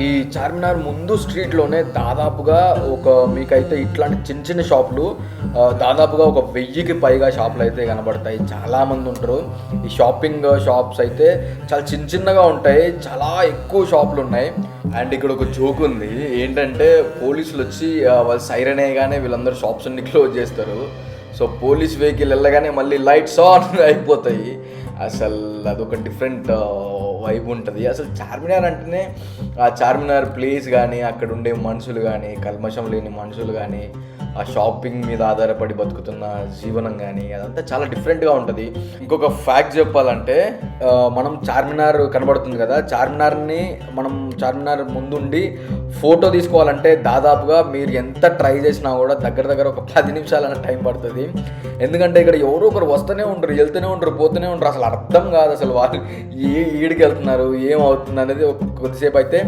ఈ చార్మినార్ ముందు స్ట్రీట్లోనే దాదాపుగా మీకైతే ఇట్లాంటి చిన్న చిన్న షాపులు దాదాపుగా 1000కి పైగా షాపులు అయితే కనబడతాయి. చాలామంది ఉంటారు. ఈ షాపింగ్ షాప్స్ అయితే చాలా చిన్నగా ఉంటాయి, చాలా ఎక్కువ షాపులు ఉన్నాయి. అండ్ ఇక్కడ ఒక జోక్ ఉంది ఏంటంటే, పోలీసులు వచ్చి వాళ్ళు సైరన్ వేయగానే వీళ్ళందరూ షాప్స్ అన్ని క్లోజ్ చేస్తారు. సో పోలీస్ వెహికల్ వెళ్ళగానే మళ్ళీ లైట్స్ ఆన్ అయిపోతాయి. అసలు అదొక డిఫరెంట్ వైబ్ ఉంటుంది. అసలు చార్మినార్ అంటేనే ఆ చార్మినార్ ప్లేస్ కానీ, అక్కడ ఉండే మనుషులు కానీ, కల్మషం లేని మనుషులు కానీ, ఆ షాపింగ్ మీద ఆధారపడి బతుకుతున్న జీవనం కానీ, అదంతా చాలా డిఫరెంట్గా ఉంటుంది. ఇంకొక ఫ్యాక్ట్ చెప్పాలంటే, మనం చార్మినార్ కనబడుతుంది కదా, చార్మినార్ ముందుండి ఫోటో తీసుకోవాలంటే దాదాపుగా మీరు ఎంత ట్రై చేసినా కూడా దగ్గర ఒక 10 నిమిషాలన్న టైం పడుతుంది. ఎందుకంటే ఇక్కడ ఎవరో ఒకరు వస్తూనే ఉంటారు, వెళ్తూనే ఉంటారు, పోతూనే ఉంటారు. అసలు అర్థం కాదు అసలు వాళ్ళు ఈడికి వెళ్తున్నారు, ఏమవుతుంది అనేది కొద్దిసేపు అయితే